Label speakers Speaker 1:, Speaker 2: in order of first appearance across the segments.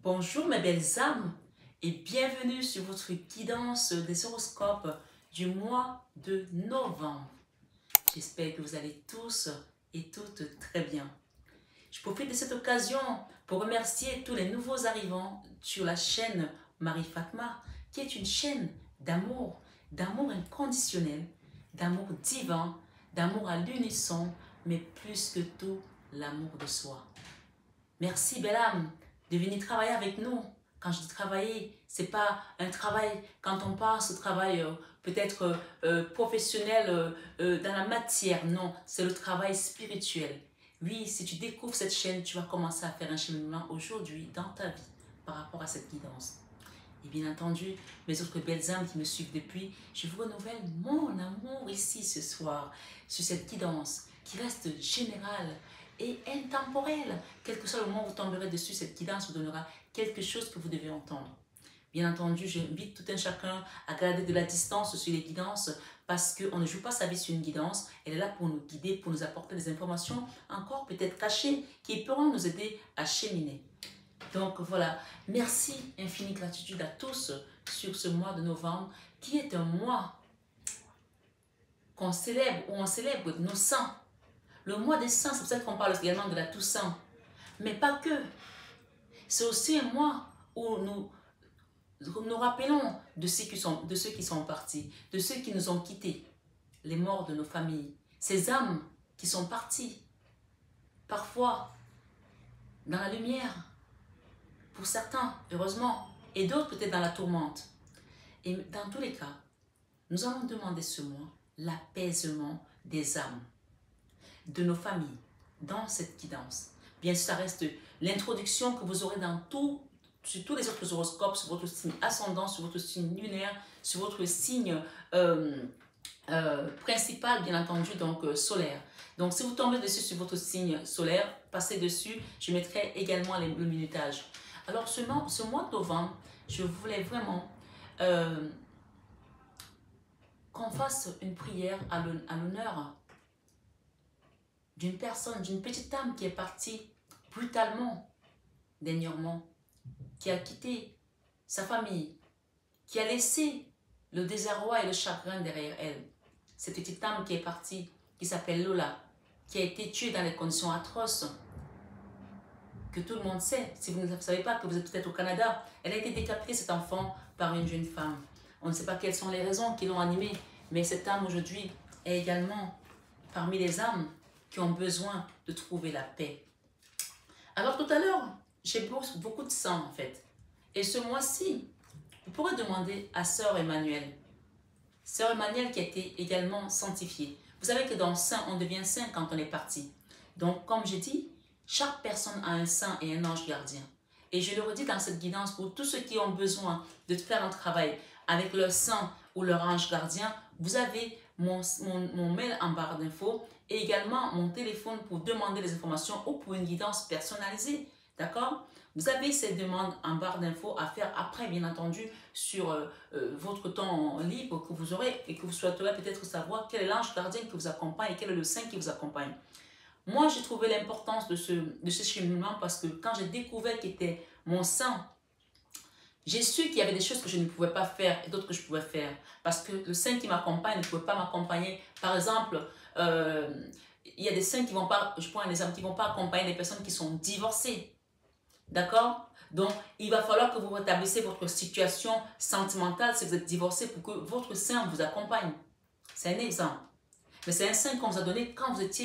Speaker 1: Bonjour mes belles âmes et bienvenue sur votre guidance des horoscopes du mois de novembre. J'espère que vous allez tous et toutes très bien. Je profite de cette occasion pour remercier tous les nouveaux arrivants sur la chaîne Marie Fatma, qui est une chaîne d'amour inconditionnel, d'amour divin, d'amour à l'unisson, mais plus que tout, l'amour de soi. Merci belle âme de venir travailler avec nous. Quand je dis travailler, c'est pas un travail, quand on passe au travail peut-être professionnel dans la matière, non, c'est le travail spirituel. Oui, si tu découvres cette chaîne, tu vas commencer à faire un cheminement aujourd'hui dans ta vie par rapport à cette guidance. Et bien entendu, mes autres belles âmes qui me suivent depuis, je vous renouvelle mon amour ici ce soir, sur cette guidance qui reste générale et intemporelle. Quel que soit le moment où vous tomberez dessus, cette guidance vous donnera quelque chose que vous devez entendre. Bien entendu, j'invite tout un chacun à garder de la distance sur les guidances parce qu'on ne joue pas sa vie sur une guidance. Elle est là pour nous guider, pour nous apporter des informations encore peut-être cachées qui pourront nous aider à cheminer. Donc voilà, merci, infinie gratitude à tous sur ce mois de novembre qui est un mois qu'on célèbre, où on célèbre nos saints. Le mois des saints, c'est pour ça qu'on parle également de la Toussaint. Mais pas que. C'est aussi un mois où nous rappelons de ceux qui sont partis, de ceux qui nous ont quittés, les morts de nos familles, ces âmes qui sont parties, parfois dans la lumière, pour certains, heureusement, et d'autres peut-être dans la tourmente. Et dans tous les cas, nous allons demander ce mois l'apaisement des âmes, de nos familles, dans cette guidance. Bien sûr, ça reste l'introduction que vous aurez sur tous les autres horoscopes, sur votre signe ascendant, sur votre signe lunaire, sur votre signe principal, bien entendu, donc solaire. Donc, si vous tombez dessus sur votre signe solaire, passez dessus, je mettrai également le minutage. Alors, ce mois de novembre, je voulais vraiment qu'on fasse une prière à l'honneur d'une personne, d'une petite âme qui est partie brutalement, dernièrement, qui a quitté sa famille, qui a laissé le désarroi et le chagrin derrière elle. Cette petite âme qui est partie, qui s'appelle Lola, qui a été tuée dans des conditions atroces, que tout le monde sait. Si vous ne savez pas que vous êtes peut-être au Canada, elle a été décapitée, cet enfant, par une jeune femme. On ne sait pas quelles sont les raisons qui l'ont animée, mais cette âme aujourd'hui est également parmi les âmes qui ont besoin de trouver la paix. Alors tout à l'heure, j'ai beaucoup de sang en fait. Et ce mois-ci, vous pourrez demander à Sœur Emmanuelle. Sœur Emmanuelle qui a été également sanctifiée. Vous savez que dans saint, on devient saint quand on est parti. Donc comme j'ai dit, chaque personne a un saint et un ange gardien. Et je le redis dans cette guidance pour tous ceux qui ont besoin de faire un travail avec leur saint ou leur ange gardien, vous avez mon mail en barre d'infos et également mon téléphone pour demander des informations ou pour une guidance personnalisée. D'accord? Vous avez ces demandes en barre d'infos à faire après, bien entendu, sur votre temps libre que vous aurez et que vous souhaiterez peut-être savoir quel est l'ange gardien qui vous accompagne et quel est le saint qui vous accompagne. Moi, j'ai trouvé l'importance de ce cheminement parce que quand j'ai découvert qu'il était mon saint, j'ai su qu'il y avait des choses que je ne pouvais pas faire et d'autres que je pouvais faire. Parce que le saint qui m'accompagne ne pouvait pas m'accompagner. Par exemple, il y a des saints qui ne vont pas, je prends un exemple, qui ne vont pas accompagner des personnes qui sont divorcées. D'accord? Donc, il va falloir que vous rétablissiez votre situation sentimentale si vous êtes divorcé pour que votre saint vous accompagne. C'est un exemple. Mais c'est un saint qu'on vous a donné quand vous êtes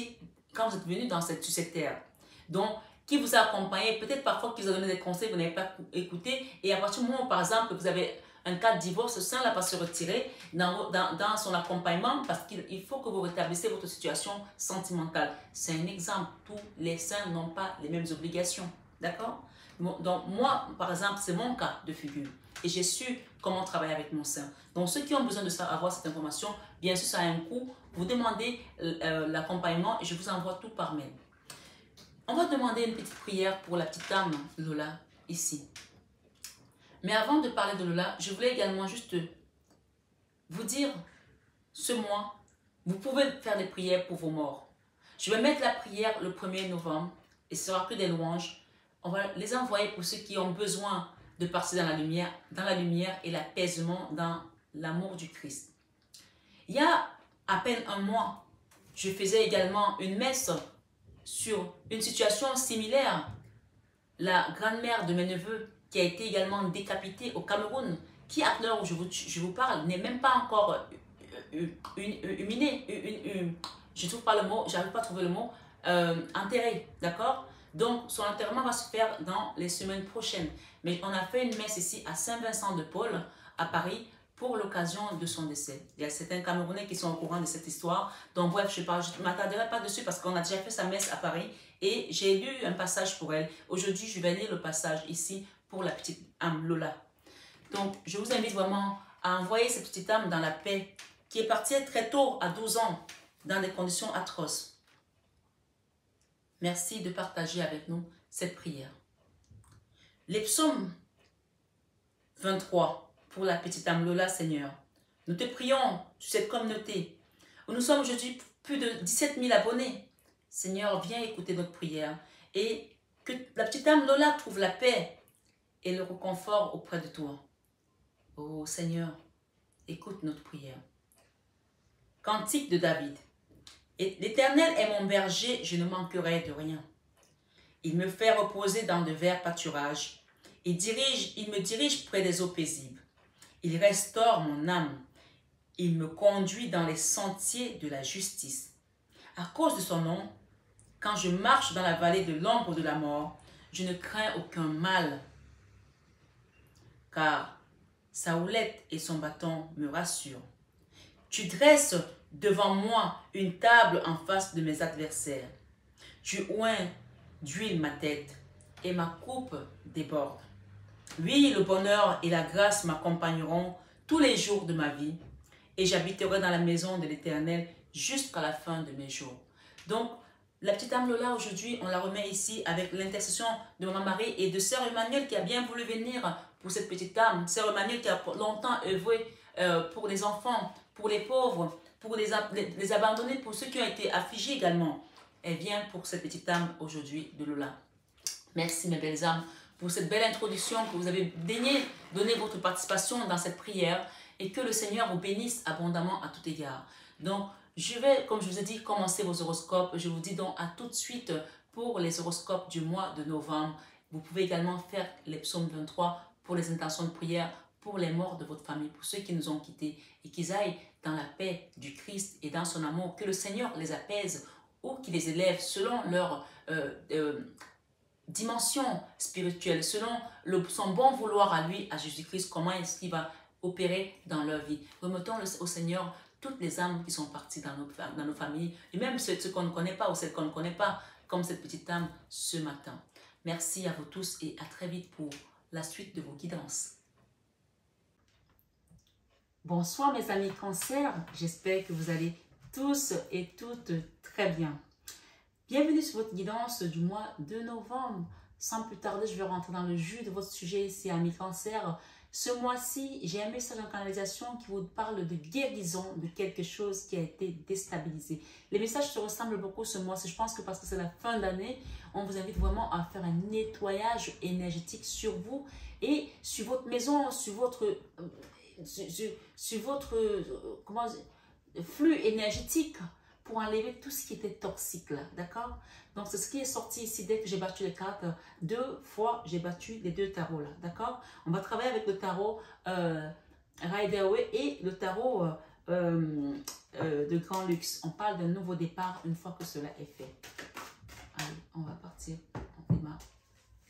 Speaker 1: venu sur cette terre. Donc, qui vous a accompagné, peut-être parfois qui vous a donné des conseils, vous n'avez pas écouté. Et à partir du moment où, par exemple, vous avez un cas de divorce, ce saint-là va se retirer dans son accompagnement parce qu'il faut que vous rétablissiez votre situation sentimentale. C'est un exemple. Tous les saints n'ont pas les mêmes obligations. D'accord? Donc, moi, par exemple, c'est mon cas de figure. Et j'ai su comment travailler avec mon saint. Donc, ceux qui ont besoin de avoir cette information, bien sûr, ça a un coût. Vous demandez l'accompagnement et je vous envoie tout par mail. On va demander une petite prière pour la petite âme Lola, ici. Mais avant de parler de Lola, je voulais également juste vous dire, ce mois, vous pouvez faire des prières pour vos morts. Je vais mettre la prière le 1er novembre et ce sera que des louanges. on va les envoyer pour ceux qui ont besoin de partir dans la lumière et l'apaisement dans l'amour du Christ. Il y a à peine un mois, je faisais également une messe sur une situation similaire. La grand-mère de mes neveux qui a été également décapitée au Cameroun, qui à l'heure où je vous parle n'est même pas encore huminée, je ne trouve pas le mot, j'arrive pas à trouver le mot, enterrée, d'accord? Donc son enterrement va se faire dans les semaines prochaines. Mais on a fait une messe ici à Saint-Vincent-de-Paul, à Paris, pour l'occasion de son décès. Il y a certains Camerounais qui sont au courant de cette histoire. Donc bref, je ne m'attarderai pas dessus parce qu'on a déjà fait sa messe à Paris et j'ai lu un passage pour elle. Aujourd'hui, je vais lire le passage ici pour la petite âme Lola. Donc, je vous invite vraiment à envoyer cette petite âme dans la paix qui est partie très tôt, à 12 ans, dans des conditions atroces. Merci de partager avec nous cette prière. Les psaumes 23 pour la petite âme Lola, Seigneur. Nous te prions sur cette communauté où nous sommes aujourd'hui plus de 17 000 abonnés. Seigneur, viens écouter notre prière et que la petite âme Lola trouve la paix et le réconfort auprès de toi. Oh Seigneur, écoute notre prière. Cantique de David. L'Éternel est mon berger, je ne manquerai de rien. Il me fait reposer dans de verts pâturages. Il me dirige près des eaux paisibles. Il restaure mon âme. Il me conduit dans les sentiers de la justice. À cause de son nom, quand je marche dans la vallée de l'ombre de la mort, je ne crains aucun mal, car sa houlette et son bâton me rassurent. Tu dresses devant moi une table en face de mes adversaires. Tu oins d'huile ma tête et ma coupe déborde. Oui, le bonheur et la grâce m'accompagneront tous les jours de ma vie et j'habiterai dans la maison de l'Éternel jusqu'à la fin de mes jours. Donc, la petite âme Lola, aujourd'hui, on la remet ici avec l'intercession de Maman Marie et de Sœur Emmanuel qui a bien voulu venir pour cette petite âme. Sœur Emmanuel qui a longtemps œuvré pour les enfants, pour les pauvres, pour les abandonnés, pour ceux qui ont été affligés également. Elle vient pour cette petite âme aujourd'hui de Lola. Merci mes belles âmes pour cette belle introduction que vous avez daigné donner votre participation dans cette prière et que le Seigneur vous bénisse abondamment à tout égard. Donc, je vais, comme je vous ai dit, commencer vos horoscopes. Je vous dis donc à tout de suite pour les horoscopes du mois de novembre. Vous pouvez également faire les psaumes 23 pour les intentions de prière, pour les morts de votre famille, pour ceux qui nous ont quittés et qu'ils aillent dans la paix du Christ et dans son amour, que le Seigneur les apaise ou qu'il les élève selon leur dimension spirituelle, selon son bon vouloir à lui, à Jésus-Christ, comment est-ce qu'il va opérer dans leur vie. Remettons au Seigneur toutes les âmes qui sont parties dans nos familles, et même ceux qu'on ne connaît pas ou celles qu'on ne connaît pas, comme cette petite âme ce matin. Merci à vous tous et à très vite pour la suite de vos guidances. Bonsoir mes amis Cancer, j'espère que vous allez tous et toutes très bien. Bienvenue sur votre guidance du mois de novembre. Sans plus tarder, je vais rentrer dans le jus de votre sujet ici, amis Cancer. Ce mois-ci, j'ai un message en canalisation qui vous parle de guérison de quelque chose qui a été déstabilisé. Les messages se ressemblent beaucoup ce mois-ci. Je pense que parce que c'est la fin d'année, on vous invite vraiment à faire un nettoyage énergétique sur vous et sur votre maison, sur votre flux énergétique pour enlever tout ce qui était toxique là, d'accord? Donc c'est ce qui est sorti ici dès que j'ai battu les cartes. 2 fois, j'ai battu les 2 tarots là, d'accord? On va travailler avec le tarot Rider-Waite et le tarot de Grand Luxe. On parle d'un nouveau départ une fois que cela est fait. Allez, on va partir, on démarre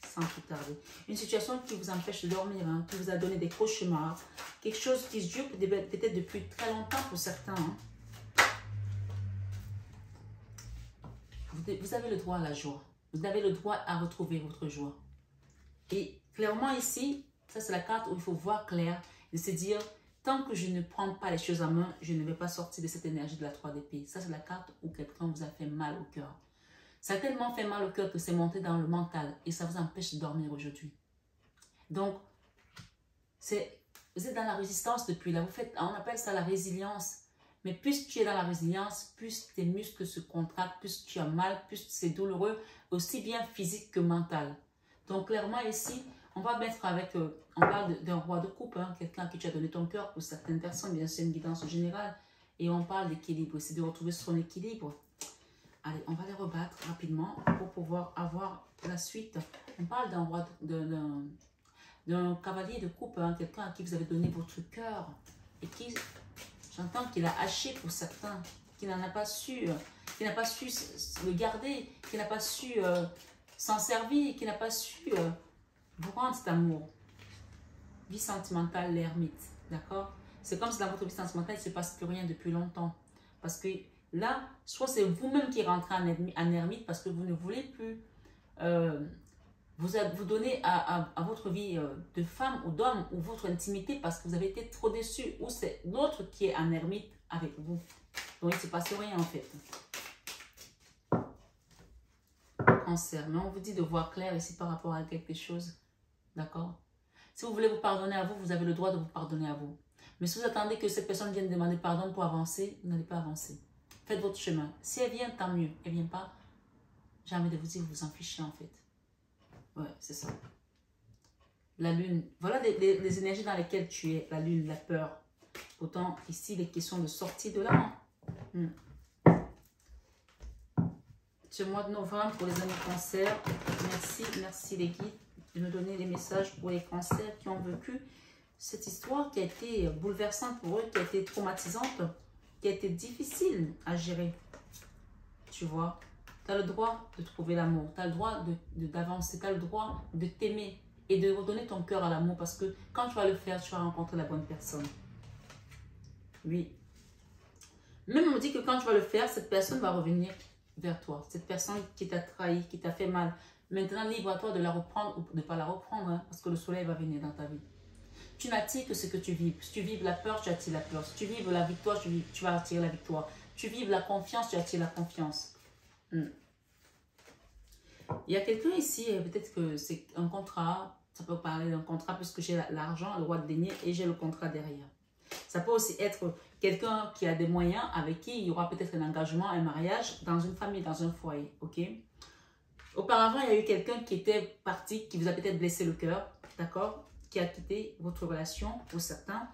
Speaker 1: sans plus tarder. Une situation qui vous empêche de dormir, hein, qui vous a donné des cauchemars, quelque chose qui se dure peut-être depuis très longtemps pour certains. Hein. Vous avez le droit à la joie. Vous avez le droit à retrouver votre joie. Et clairement ici, ça c'est la carte où il faut voir clair, de se dire, tant que je ne prends pas les choses en main, je ne vais pas sortir de cette énergie de la 3 d'épée. Ça c'est la carte où quelqu'un vous a fait mal au cœur. Ça a tellement fait mal au cœur que c'est monté dans le mental et ça vous empêche de dormir aujourd'hui. Donc, vous êtes dans la résistance depuis là. On appelle ça la résilience. Mais plus tu es dans la résilience, plus tes muscles se contractent, plus tu as mal, plus c'est douloureux, aussi bien physique que mental. Donc, clairement, ici, on va mettre avec... on parle d'un roi de coupe, hein, quelqu'un à qui tu as donné ton cœur. Pour certaines personnes, bien sûr, une guidance générale. Et on parle d'équilibre, c'est de retrouver son équilibre. Allez, on va les rebattre rapidement pour pouvoir avoir la suite. On parle d'un roi, d'un cavalier de coupe, hein, quelqu'un à qui vous avez donné votre cœur. Et qui, j'entends qu'il a haché pour certains, qui n'en a pas su, qui n'a pas su le garder, qui n'a pas su s'en servir, qui n'a pas su vous rendre cet amour. Vie sentimentale, l'ermite, d'accord? C'est comme si dans votre vie sentimentale, il ne se passe plus rien depuis longtemps. Parce que là, soit c'est vous-même qui rentrez en ermite parce que vous ne voulez plus vous donner à votre vie de femme ou d'homme ou votre intimité parce que vous avez été trop déçu. Ou c'est l'autre qui est en ermite avec vous. Donc il ne se passe rien en fait. Cancer. Mais on vous dit de voir clair ici par rapport à quelque chose. D'accord? Si vous voulez vous pardonner à vous, vous avez le droit de vous pardonner à vous. Mais si vous attendez que cette personne vienne demander pardon pour avancer, vous n'allez pas avancer. Faites votre chemin. Si elle vient, tant mieux. Elle ne vient pas, j'ai envie de vous dire, vous vous en fichez en fait. Ouais, c'est ça. La lune. Voilà les énergies dans lesquelles tu es. La lune, la peur. Pourtant, ici, il est question de sortie de là. Ce mois de novembre, pour les amis cancers, merci les guides de me donner des messages pour les cancers qui ont vécu cette histoire qui a été bouleversante pour eux, qui a été traumatisante, qui a été difficile à gérer. Tu vois, tu as le droit de trouver l'amour, tu as le droit d'avancer, tu as le droit de t'aimer et de redonner ton cœur à l'amour parce que quand tu vas le faire, tu vas rencontrer la bonne personne. Oui. Même on me dit que quand tu vas le faire, cette personne va revenir vers toi. Cette personne qui t'a trahi, qui t'a fait mal. Maintenant, libre à toi de la reprendre ou de ne pas la reprendre hein, parce que le soleil va venir dans ta vie. Tu n'attires que ce que tu vibres. Si tu vibres la peur, tu attires la peur. Si tu vibres la victoire, tu vas attirer la victoire. Tu vibres la confiance, tu attires la confiance. Il y a quelqu'un ici, peut-être que c'est un contrat. Ça peut parler d'un contrat puisque j'ai l'argent, le roi de denier et j'ai le contrat derrière. Ça peut aussi être quelqu'un qui a des moyens avec qui il y aura peut-être un engagement, un mariage dans une famille, dans un foyer. Ok. Auparavant, il y a eu quelqu'un qui était parti, qui vous a peut-être blessé le cœur, d'accord, qui a quitté votre relation pour certains.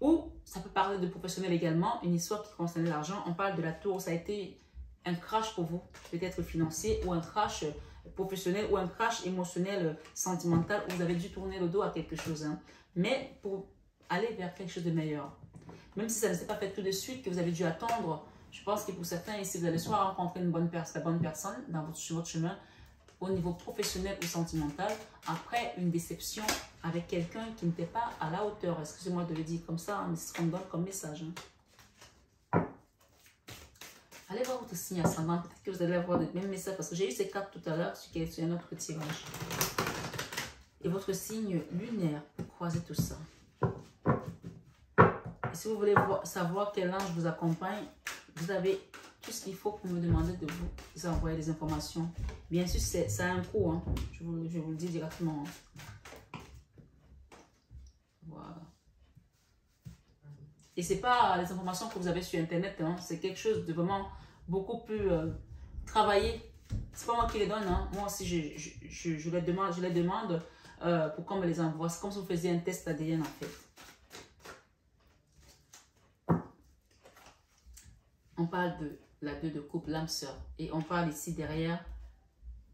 Speaker 1: Ou ça peut parler de professionnel également, une histoire qui concernait l'argent. On parle de la tour, ça a été un crash pour vous, peut-être financier ou un crash professionnel ou un crash émotionnel, sentimental où vous avez dû tourner le dos à quelque chose. Hein. Mais pour aller vers quelque chose de meilleur. Même si ça ne s'est pas fait tout de suite, que vous avez dû attendre, je pense que pour certains ici, vous allez soit rencontrer la bonne personne sur votre chemin, au niveau professionnel ou sentimental, après une déception avec quelqu'un qui n'était pas à la hauteur. Excusez-moi de le dire comme ça, hein, mais c'est ce qu'on me donne comme message. Hein. Allez voir votre signe ascendant, peut-être que vous allez avoir le même message, parce que j'ai eu ces cartes tout à l'heure sur un autre tirage. Et votre signe lunaire pour croiser tout ça. Et si vous voulez savoir quel ange vous accompagne, vous avez tout ce qu'il faut pour me demander de vous envoyer des informations. Bien sûr, ça a un coût, hein. Je vous le dis directement. Hein. Voilà. Et ce n'est pas les informations que vous avez sur Internet, hein. C'est quelque chose de vraiment beaucoup plus travaillé. Ce n'est pas moi qui les donne. Hein. Moi aussi, je les demande pour qu'on me les envoie. C'est comme si vous faisiez un test ADN en fait. On parle de la 2 de coupe, l'âme sœur. Et on parle ici derrière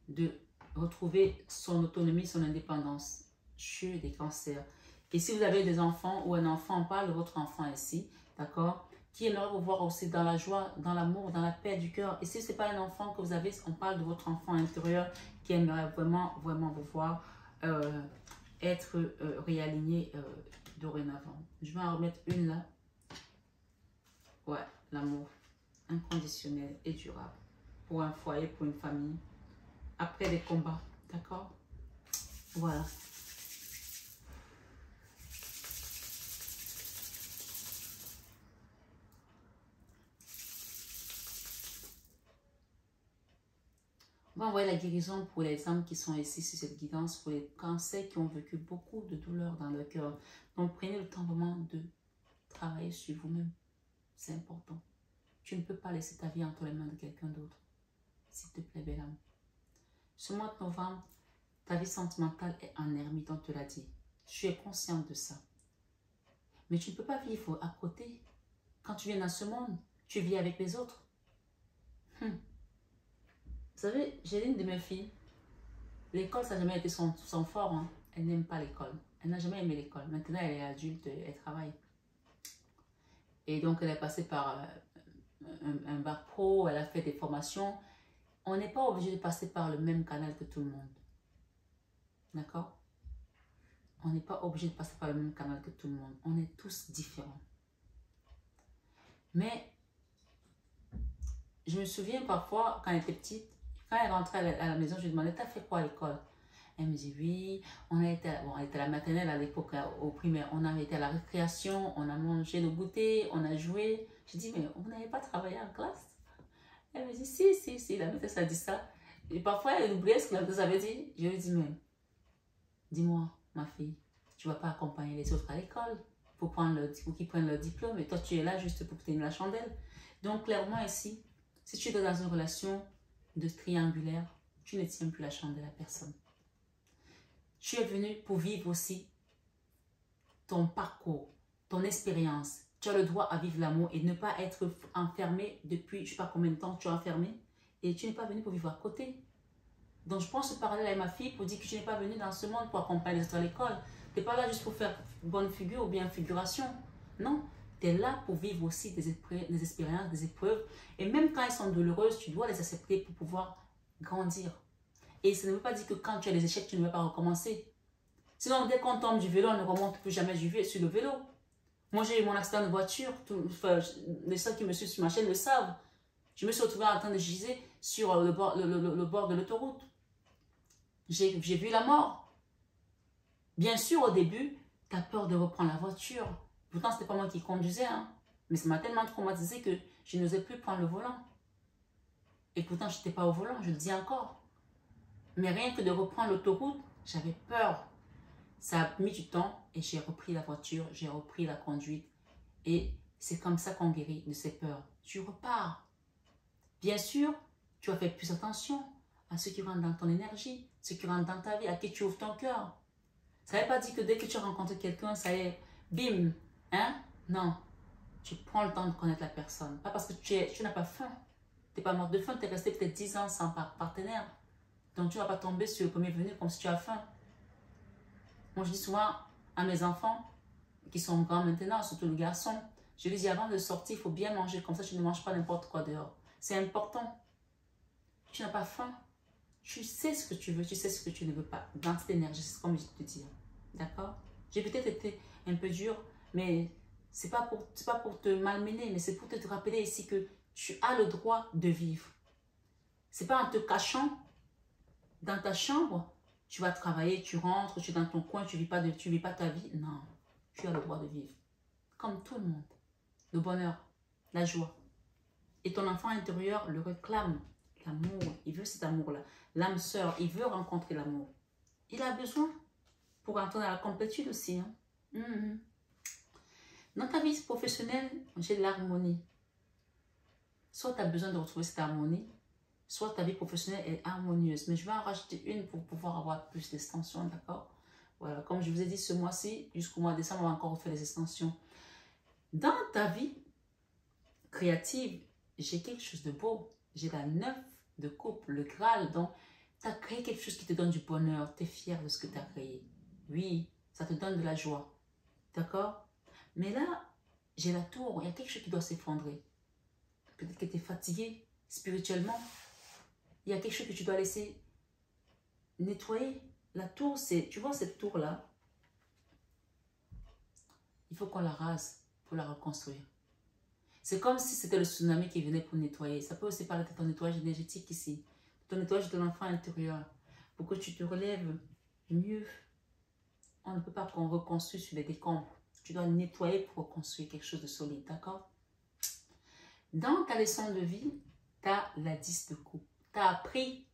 Speaker 1: de retrouver son autonomie, son indépendance. Chez des cancers. Et si vous avez des enfants ou un enfant, on parle de votre enfant ici, d'accord, qui aimerait vous voir aussi dans la joie, dans l'amour, dans la paix du cœur. Et si ce n'est pas un enfant que vous avez, on parle de votre enfant intérieur qui aimerait vraiment, vraiment vous voir être réaligné dorénavant. Je vais en remettre une là. Ouais, l'amour inconditionnel et durable pour un foyer, pour une famille, après des combats, d'accord? Voilà. On va envoyer la guérison pour les âmes qui sont ici sur cette guidance, pour les cancers qui ont vécu beaucoup de douleurs dans leur cœur. Donc prenez le temps vraiment de travailler sur vous-même. C'est important. Tu ne peux pas laisser ta vie entre les mains de quelqu'un d'autre. S'il te plaît, belle âme. Ce mois de novembre, Ta vie sentimentale est en ermite, on te l'a dit. Tu es consciente de ça. Mais tu ne peux pas vivre à côté. Quand tu viens dans ce monde, tu vis avec les autres. Vous savez, j'ai l'une de mes filles. L'école, ça n'a jamais été son fort. Hein. Elle n'aime pas l'école. Elle n'a jamais aimé l'école. Maintenant, elle est adulte, elle travaille. Et donc, elle est passée par un bac pro, elle a fait des formations. On n'est pas obligé de passer par le même canal que tout le monde. D'accord? On n'est pas obligé de passer par le même canal que tout le monde. On est tous différents. Mais, je me souviens parfois, quand elle était petite, quand elle rentrait à la maison, je lui demandais, t'as fait quoi à l'école? Elle me dit, oui, on a été, bon, elle était à la maternelle à l'époque, au primaire, on a été à la récréation, on a mangé le goûter, on a joué. Je dis, mais vous n'avez pas travaillé en classe? Elle me dit, si, la maîtresse a dit ça. Et parfois, elle oubliait ce que la maîtresse avait dit. Je lui dis, mais dis-moi, ma fille, tu ne vas pas accompagner les autres à l'école pour qu'ils prennent leur diplôme et toi, tu es là juste pour tenir la chandelle. Donc, clairement, ici, si tu es dans une relation de triangulaire, tu ne tiens plus la chandelle à personne. Tu es venu pour vivre aussi ton parcours, ton expérience. Tu as le droit à vivre l'amour et ne pas être enfermé depuis, je ne sais pas combien de temps tu es enfermé. Et tu n'es pas venu pour vivre à côté. Donc, je pense ce parallèle avec ma fille pour dire que tu n'es pas venu dans ce monde pour accompagner les autres à l'école. Tu n'es pas là juste pour faire bonne figure ou bien figuration. Non, tu es là pour vivre aussi des expériences, des épreuves. Et même quand elles sont douloureuses, tu dois les accepter pour pouvoir grandir. Et ça ne veut pas dire que quand tu as des échecs, tu ne vas pas recommencer. Sinon, dès qu'on tombe du vélo, on ne remonte plus jamais sur le vélo. Moi, j'ai eu mon accident de voiture. Les gens qui me suivent sur ma chaîne le savent. Je me suis retrouvée en train de giser sur le bord de l'autoroute. J'ai vu la mort. Bien sûr, au début, tu as peur de reprendre la voiture. Pourtant, ce n'était pas moi qui conduisais. Hein. Mais ça m'a tellement traumatisé que je n'osais plus prendre le volant. Et pourtant, je n'étais pas au volant, je le dis encore. Mais rien que de reprendre l'autoroute, j'avais peur. Ça a mis du temps et j'ai repris la voiture, j'ai repris la conduite. Et c'est comme ça qu'on guérit de ces peurs. Tu repars. Bien sûr, tu vas faire plus attention à ce qui rentre dans ton énergie, ce qui rentre dans ta vie, à qui tu ouvres ton cœur. Ça ne veut pas dire que dès que tu rencontres quelqu'un, ça y est, bim, hein? Non, tu prends le temps de connaître la personne. Pas parce que tu n'as pas faim. Tu n'es pas mort de faim, tu es resté peut-être 10 ans sans partenaire. Donc tu ne vas pas tomber sur le premier venu comme si tu as faim. Moi, je dis souvent à mes enfants, qui sont grands maintenant, surtout les garçons, je leur dis avant de sortir, il faut bien manger, comme ça tu ne manges pas n'importe quoi dehors. C'est important. Tu n'as pas faim. Tu sais ce que tu veux, tu sais ce que tu ne veux pas. Dans cette énergie, c'est comme je te dis. D'accord? J'ai peut-être été un peu dure, mais ce n'est pas pour te malmener, mais c'est pour te rappeler ici que tu as le droit de vivre. Ce n'est pas en te cachant dans ta chambre, tu vas travailler, tu rentres, tu es dans ton coin, tu vis pas ta vie. Non, tu as le droit de vivre. Comme tout le monde. Le bonheur, la joie. Et ton enfant intérieur le réclame. L'amour, il veut cet amour-là. L'âme sœur, il veut rencontrer l'amour. Il a besoin pour entrer dans la complétude aussi. Hein. Dans ta vie professionnelle, j'ai de l'harmonie. Soit tu as besoin de retrouver cette harmonie, soit ta vie professionnelle est harmonieuse. Mais je vais en rajouter une pour pouvoir avoir plus d'extensions, d'accord? Voilà, comme je vous ai dit, ce mois-ci, jusqu'au mois de décembre, on va encore faire des extensions. Dans ta vie créative, j'ai quelque chose de beau. J'ai la 9 de coupe, le Graal. Donc, tu as créé quelque chose qui te donne du bonheur. Tu es fier de ce que tu as créé. Oui, ça te donne de la joie. D'accord? Mais là, j'ai la tour. Il y a quelque chose qui doit s'effondrer. Peut-être que tu es fatigué spirituellement. Il y a quelque chose que tu dois laisser nettoyer. La tour, c'est, tu vois cette tour-là, il faut qu'on la rase pour la reconstruire. C'est comme si c'était le tsunami qui venait pour nettoyer. Ça peut aussi parler de ton nettoyage énergétique ici. Ton nettoyage de l'enfant intérieur. Pour que tu te relèves mieux. On ne peut pas qu'on reconstruise sur les décombres. Tu dois nettoyer pour reconstruire quelque chose de solide. D'accord? Dans ta leçon de vie, tu as la 10 de coupe. Tu as appris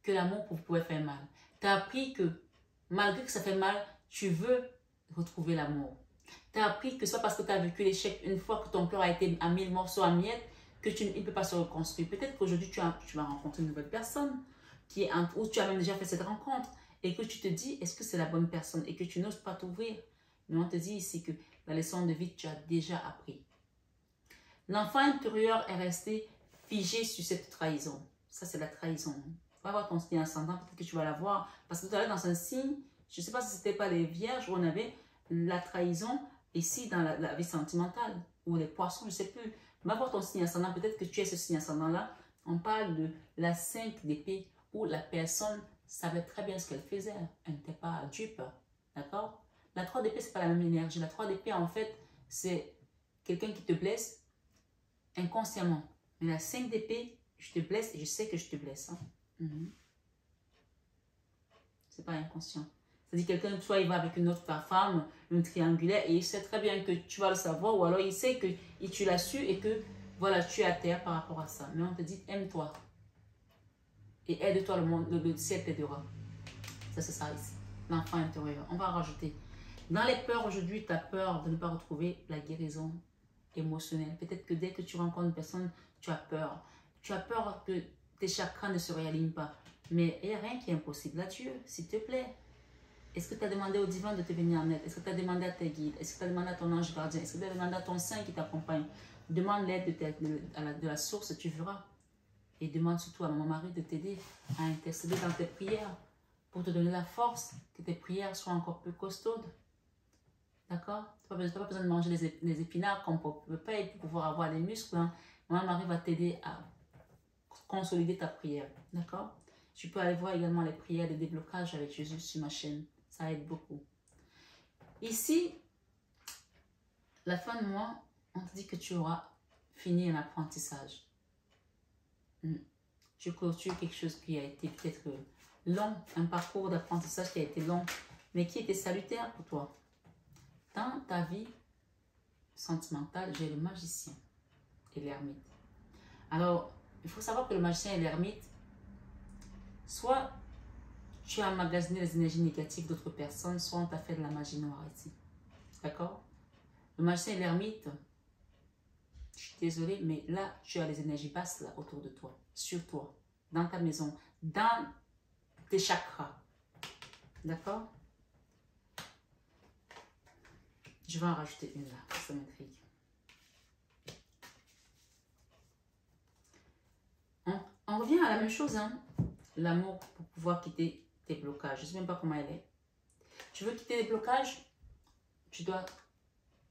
Speaker 1: que l'amour pouvait faire mal. Tu as appris que malgré que ça fait mal, tu veux retrouver l'amour. Tu as appris que ce n'est pas parce que tu as vécu l'échec une fois que ton cœur a été à 1000 morceaux, à miettes, que il ne peut pas se reconstruire. Peut-être qu'aujourd'hui, tu vas rencontrer une nouvelle personne ou tu as même déjà fait cette rencontre. et que tu te dis, est-ce que c'est la bonne personne et que tu n'oses pas t'ouvrir. Mais on te dit ici que la leçon de vie, tu as déjà appris. L'enfant intérieur est resté figé sur cette trahison. Ça, c'est la trahison. Va voir ton signe ascendant, peut-être que tu vas la voir. Parce que tout à l'heure, dans un signe, je ne sais pas si ce n'était pas les vierges où on avait la trahison ici dans la vie sentimentale. Ou les poissons, je ne sais plus. Va voir ton signe ascendant, peut-être que tu es ce signe ascendant-là. On parle de la 5 d'épée où la personne savait très bien ce qu'elle faisait. Elle n'était pas dupe. D'accord? La 3 d'épée, ce n'est pas la même énergie. La 3 d'épée, en fait, c'est quelqu'un qui te blesse inconsciemment. Mais la 5 d'épée, je te blesse et je sais que je te blesse. Hein. C'est pas inconscient. C'est-à-dire quelqu'un, soit il va avec une autre femme, une triangulaire, et il sait très bien que tu vas le savoir, ou alors il sait que tu l'as su et que voilà, tu es à terre par rapport à ça. Mais on te dit, aime-toi. Et aide-toi, le ciel t'aidera. Ça, c'est ça ici. L'enfant intérieur. On va rajouter. Dans les peurs aujourd'hui, tu as peur de ne pas retrouver la guérison émotionnelle. Peut-être que dès que tu rencontres une personne, tu as peur. Tu as peur que tes chakras ne se réalignent pas. Mais il n'y a rien qui est impossible à Dieu, s'il te plaît. Est-ce que tu as demandé au divin de te venir en aide? Est-ce que tu as demandé à tes guides? Est-ce que tu as demandé à ton ange gardien? Est-ce que tu as demandé à ton saint qui t'accompagne? Demande l'aide de la source, tu verras. Et demande surtout à Maman Marie de t'aider à intercéder dans tes prières pour te donner la force, que tes prières soient encore plus costaudes. D'accord? Tu n'as pas besoin de manger les épinards comme pour pouvoir avoir des muscles. Hein. Maman Marie va t'aider à consolider ta prière. D'accord? Tu peux aller voir également les prières de déblocage avec Jésus sur ma chaîne. Ça aide beaucoup. Ici, la fin de mois, on te dit que tu auras fini un apprentissage. Tu clôtures quelque chose qui a été peut-être long, un parcours d'apprentissage qui a été long, mais qui était salutaire pour toi. Dans ta vie sentimentale, j'ai le magicien et l'ermite. Alors, il faut savoir que le magicien et l'ermite, soit tu as emmagasiné les énergies négatives d'autres personnes, soit on t'a fait de la magie noire ici. D'accord? Le magicien et l'ermite, je suis désolée, mais là, tu as les énergies basses là, autour de toi, sur toi, dans ta maison, dans tes chakras. D'accord? Je vais en rajouter une là, ça m'intrigue. On revient à la même chose, hein? L'amour pour pouvoir quitter tes blocages. Je ne sais même pas comment elle est. Tu veux quitter les blocages? Tu dois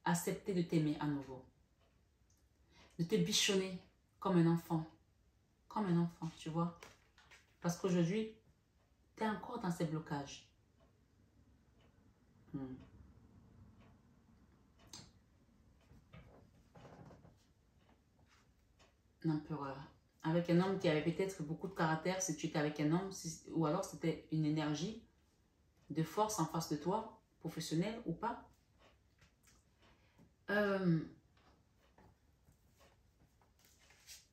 Speaker 1: accepter de t'aimer à nouveau. De te bichonner comme un enfant. Comme un enfant, tu vois. Parce qu'aujourd'hui, tu es encore dans ces blocages. L'empereur. Avec un homme qui avait peut-être beaucoup de caractère, si tu étais avec un homme, ou alors c'était une énergie de force en face de toi, professionnelle ou pas.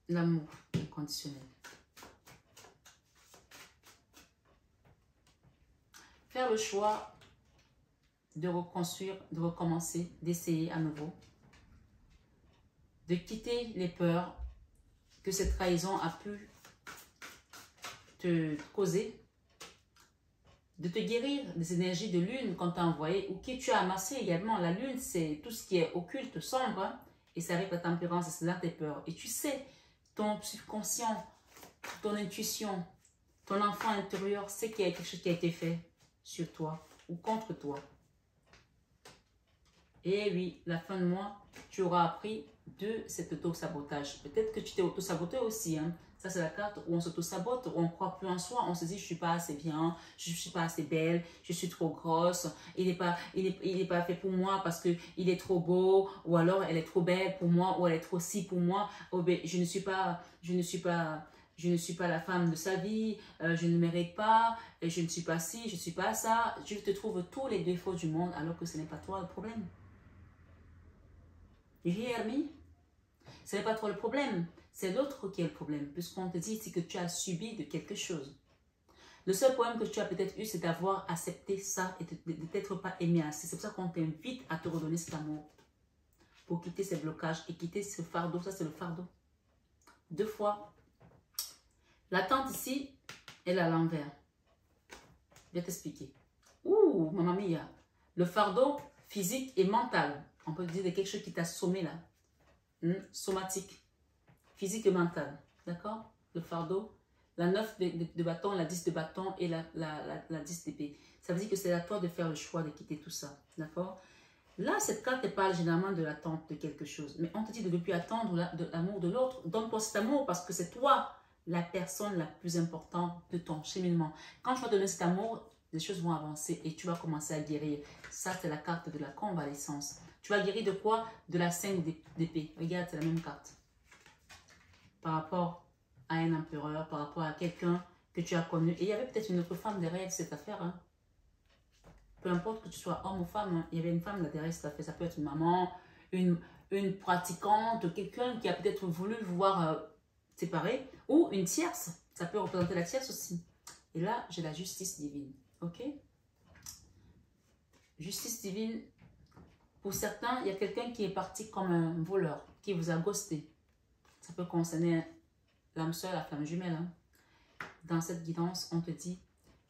Speaker 1: L'amour inconditionnel. Faire le choix de reconstruire, de recommencer, d'essayer à nouveau. De quitter les peurs que cette trahison a pu te causer. De te guérir des énergies de lune qu'on t'a envoyé ou que tu as amassé également. La lune, c'est tout ce qui est occulte, sombre. Hein, et c'est avec la tempérance et c'est là tes peurs. Et tu sais, ton subconscient, ton intuition, ton enfant intérieur sait qu'il y a quelque chose qui a été fait sur toi ou contre toi. Et oui, la fin de mois, tu auras appris de cet auto-sabotage. Peut-être que tu t'es auto-saboté aussi. Hein. Ça, c'est la carte où on s'auto-sabote, où on ne croit plus en soi. On se dit, je ne suis pas assez bien, je ne suis pas assez belle, je suis trop grosse, il n'est pas fait pour moi parce qu'il est trop beau, ou alors elle est trop belle pour moi, ou elle est trop si pour moi. Oh, ben, je ne suis pas la femme de sa vie, je ne mérite pas, je ne suis pas ci, je ne suis pas ça. Je te trouve tous les défauts du monde alors que ce n'est pas toi le problème. You hear me? Ce n'est pas toi le problème, c'est l'autre qui est le problème, puisqu'on te dit ici que tu as subi de quelque chose. Le seul problème que tu as peut-être eu, c'est d'avoir accepté ça et de t'être pas aimé assez. C'est pour ça qu'on t'invite à te redonner cet amour pour quitter ces blocages et quitter ce fardeau. Ça, c'est le fardeau. 2 fois. L'attente ici, elle est à l'envers. Je vais t'expliquer. Ouh, mamma mia. Le fardeau physique et mental. On peut dire de quelque chose qui t'a sommé là. Somatique. Physique et mental. D'accord? Le fardeau. La 9 de bâton, la 10 de bâton et la 10 d'épée. Ça veut dire que c'est à toi de faire le choix de quitter tout ça. D'accord? Là, cette carte te parle généralement de l'attente de quelque chose. Mais on te dit de ne plus attendre de l'amour de l'autre. Donne-toi cet amour parce que c'est toi la personne la plus importante de ton cheminement. Quand tu vas donner cet amour, les choses vont avancer et tu vas commencer à guérir. Ça, c'est la carte de la convalescence. Tu vas guérir de quoi? De la 5 d'épée. Regarde, c'est la même carte. Par rapport à un empereur, par rapport à quelqu'un que tu as connu. Et il y avait peut-être une autre femme derrière cette affaire. Hein. Peu importe que tu sois homme ou femme, hein, il y avait une femme là derrière cette affaire. Ça peut être une maman, une pratiquante, quelqu'un qui a peut-être voulu voir séparer, ou une tierce. Ça peut représenter la tierce aussi. Et là, j'ai la justice divine. Ok? Justice divine. Pour certains, il y a quelqu'un qui est parti comme un voleur, qui vous a ghosté. Ça peut concerner l'âme sœur, la flamme jumelle. Hein. Dans cette guidance, on te dit,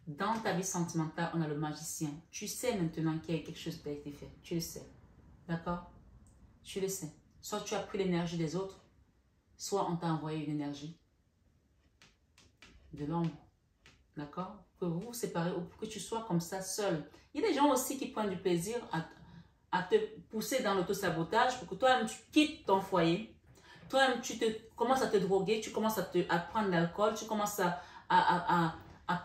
Speaker 1: dans ta vie sentimentale, on a le magicien. Tu sais maintenant qu'il y a quelque chose qui a été fait. Tu le sais. D'accord? Tu le sais. Soit tu as pris l'énergie des autres, soit on t'a envoyé une énergie de l'ombre. D'accord? Que vous vous séparez ou que tu sois comme ça seul. Il y a des gens aussi qui prennent du plaisir à te pousser dans l'autosabotage pour que toi-même tu quittes ton foyer. Toi-même tu commences à te droguer, tu commences à prendre de l'alcool, tu commences à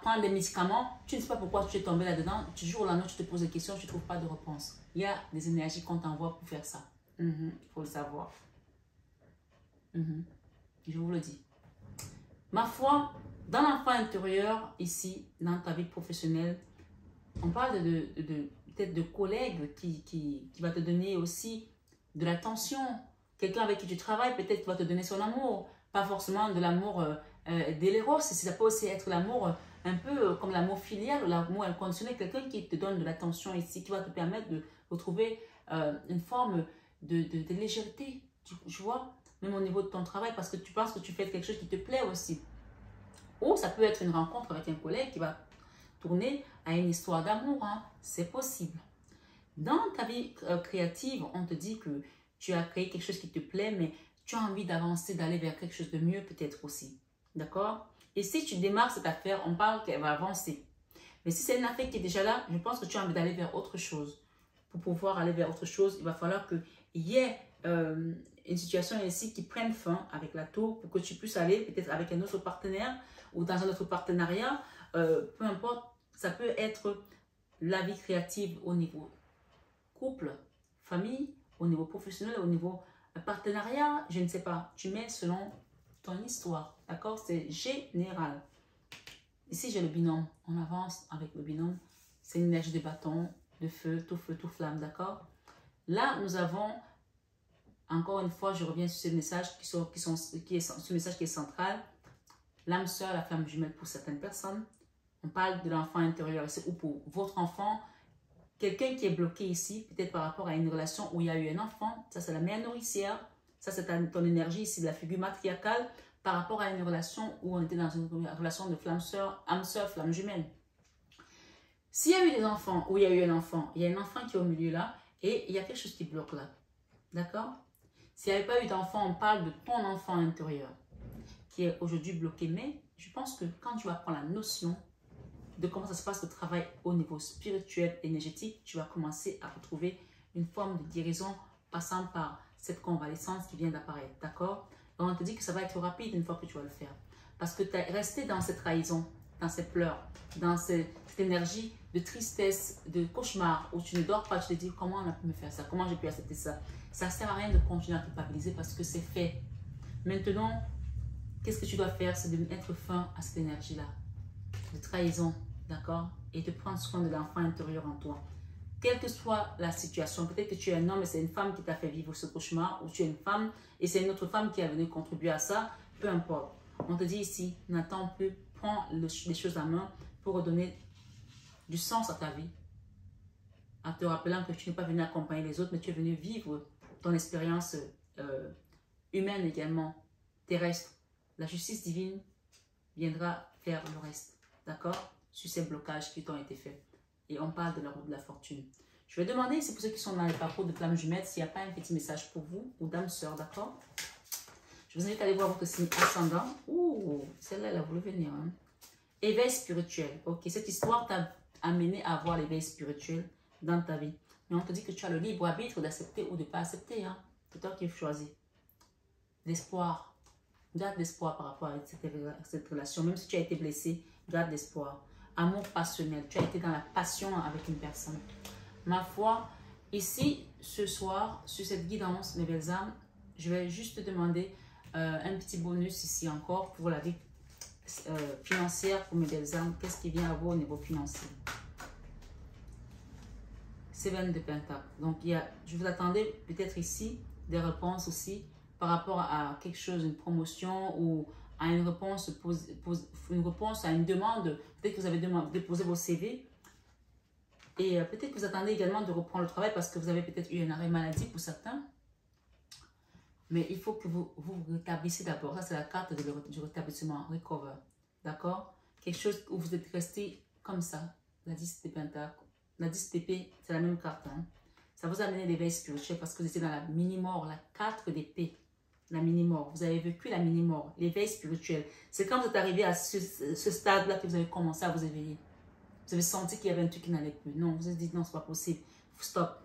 Speaker 1: prendre des médicaments. Tu ne sais pas pourquoi tu es tombé là-dedans. Du jour au lendemain, tu te poses des questions, tu ne trouves pas de réponse. Il y a des énergies qu'on t'envoie pour faire ça. Il faut le savoir. Je vous le dis. Ma foi, dans l'enfant intérieur, ici, dans ta vie professionnelle, on parle peut-être de collègues qui va te donner aussi de l'attention. Quelqu'un avec qui tu travailles, peut-être va te donner son amour. Pas forcément de l'amour d'éléros. Ça peut aussi être l'amour un peu comme l'amour filial, l'amour inconditionnel. Quelqu'un qui te donne de l'attention ici, qui va te permettre de retrouver une forme de légèreté. Tu vois? Même au niveau de ton travail, parce que tu penses que tu fais quelque chose qui te plaît aussi. Ou ça peut être une rencontre avec un collègue qui va tourner à une histoire d'amour. Hein. C'est possible. Dans ta vie créative, on te dit que tu as créé quelque chose qui te plaît, mais tu as envie d'avancer, d'aller vers quelque chose de mieux peut-être aussi. D'accord? Et si tu démarres cette affaire, on parle qu'elle va avancer. Mais si c'est une affaire qui est déjà là, je pense que tu as envie d'aller vers autre chose. Pour pouvoir aller vers autre chose, il va falloir qu'il y ait une situation ici qui prenne fin avec la tour pour que tu puisses aller peut-être avec un autre partenaire ou dans un autre partenariat. Peu importe, ça peut être la vie créative au niveau couple, famille, au niveau professionnel, au niveau partenariat, je ne sais pas. Tu mets selon ton histoire, d'accord? C'est général. Ici, j'ai le binôme. On avance avec le binôme. C'est une énergie de bâton, de feu, tout flamme, d'accord? Là, nous avons, encore une fois, je reviens sur ce message ce message qui est central. L'âme sœur, la flamme jumelle pour certaines personnes. On parle de l'enfant intérieur ici, ou pour votre enfant. Quelqu'un qui est bloqué ici, peut-être par rapport à une relation où il y a eu un enfant. Ça, c'est la mère nourricière. Ça, c'est ton énergie ici de la figure matriarcale par rapport à une relation où on était dans une relation de flamme sœur, âme sœur, flamme jumelle. S'il y a eu des enfants, où il y a eu un enfant, il y a un enfant qui est au milieu là, et il y a quelque chose qui bloque là. D'accord? S'il n'y avait pas eu d'enfant, on parle de ton enfant intérieur qui est aujourd'hui bloqué. Mais je pense que quand tu vas prendre la notion de comment ça se passe le travail au niveau spirituel, énergétique, tu vas commencer à retrouver une forme de guérison passant par cette convalescence qui vient d'apparaître. D'accord? Donc on te dit que ça va être rapide une fois que tu vas le faire. Parce que tu es resté dans cette trahison, dans ces pleurs, dans cette énergie de tristesse, de cauchemar, où tu ne dors pas, tu te dis comment on a pu me faire ça, comment j'ai pu accepter ça. Ça ne sert à rien de continuer à culpabiliser parce que c'est fait. Maintenant, qu'est-ce que tu dois faire? C'est de mettre fin à cette énergie-là, de trahison, d'accord? Et de prendre soin de l'enfant intérieur en toi. Quelle que soit la situation, peut-être que tu es un homme et c'est une femme qui t'a fait vivre ce cauchemar, ou tu es une femme et c'est une autre femme qui est venue contribuer à ça, peu importe. On te dit ici, n'attends plus, prends les choses à main pour redonner du sens à ta vie. En te rappelant que tu n'es pas venu accompagner les autres, mais tu es venu vivre ton expérience humaine également, terrestre. La justice divine viendra faire le reste. D'accord? sur ces blocages qui t'ont été faits. Et on parle de la roue de la fortune. Je vais demander, c'est pour ceux qui sont dans les parcours de flamme jumelle, s'il n'y a pas un petit message pour vous ou dame sœur, d'accord? Je vous invite à aller voir votre signe ascendant. Ouh, celle-là, elle a voulu venir. Hein? Éveil spirituel. Ok, cette histoire t'a amené à avoir l'éveil spirituel dans ta vie. Mais on te dit que tu as le libre arbitre d'accepter ou de ne pas accepter. Hein? C'est toi qui choisis. L'espoir. Garde l'espoir par rapport à cette relation. Même si tu as été blessé, garde l'espoir. Amour passionnel. Tu as été dans la passion avec une personne. Ma foi, ici, ce soir, sur cette guidance, mes belles âmes, je vais juste te demander un petit bonus ici encore pour la vie financière pour mes belles âmes. Qu'est-ce qui vient à vous au niveau financier? Seven de Pentacles. Donc, je vous attendais peut-être ici des réponses aussi par rapport à quelque chose, une promotion ou à une réponse, à une demande. Peut-être que vous avez déposé vos CV. Et peut-être que vous attendez également de reprendre le travail parce que vous avez peut-être eu un arrêt maladie pour certains. Mais il faut que vous rétablissez d'abord. Ça, c'est la carte du rétablissement, recover. D'accord? Quelque chose où vous êtes resté comme ça. La 10 de Pentacles. La 10 d'épée, c'est la même carte. Hein? Ça vous a amené l'éveil spirituel parce que vous étiez dans la mini-mort, la 4 d'épée. La mini-mort. Vous avez vécu la mini-mort, l'éveil spirituel. C'est quand vous êtes arrivé à ce stade-là que vous avez commencé à vous éveiller. Vous avez senti qu'il y avait un truc qui n'allait plus. Non, vous vous êtes dit non, c'est pas possible. Stop.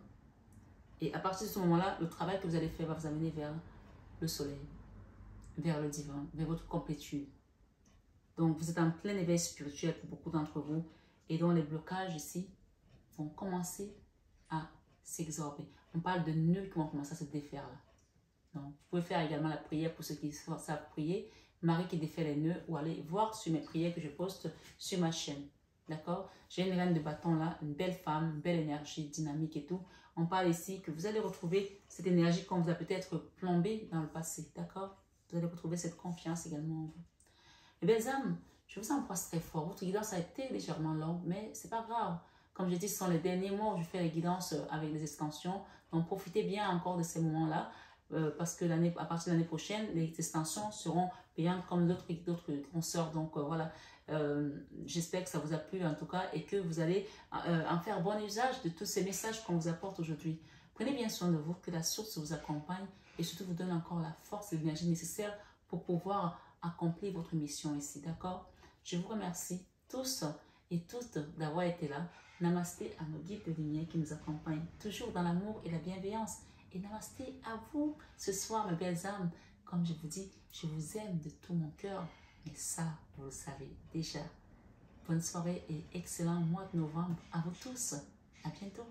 Speaker 1: Et à partir de ce moment-là, le travail que vous allez faire va vous amener vers le soleil, vers le divin, vers votre complétude. Donc, vous êtes en plein éveil spirituel pour beaucoup d'entre vous. Et donc, les blocages ici vont commencer à s'exorber. On parle de nœuds qui vont commencer à se défaire là. Donc, vous pouvez faire également la prière pour ceux qui savent prier. Marie qui défait les nœuds ou aller voir sur mes prières que je poste sur ma chaîne. D'accord? J'ai une reine de bâton là, une belle femme, une belle énergie dynamique et tout. On parle ici que vous allez retrouver cette énergie qu'on vous a peut-être plombée dans le passé. D'accord? Vous allez retrouver cette confiance également en vous. Les belles âmes, je vous embrasse très fort. Votre guidance a été légèrement longue, mais c'est pas grave. Comme je dis, ce sont les derniers mois où je fais les guidances avec les extensions. Donc, profitez bien encore de ces moments-là. Parce que à partir de l'année prochaine, les extensions seront payantes comme d'autres consoeurs. Donc, voilà. J'espère que ça vous a plu en tout cas et que vous allez en faire bon usage de tous ces messages qu'on vous apporte aujourd'hui. Prenez bien soin de vous, que la source vous accompagne et surtout vous donne encore la force et l'énergie nécessaire pour pouvoir accomplir votre mission ici, d'accord? Je vous remercie tous et toutes d'avoir été là. Namasté à nos guides de lumière qui nous accompagnent toujours dans l'amour et la bienveillance. Et namasté à vous ce soir, mes belles âmes. Comme je vous dis, je vous aime de tout mon cœur. Mais ça, vous le savez déjà. Bonne soirée et excellent mois de novembre à vous tous. À bientôt.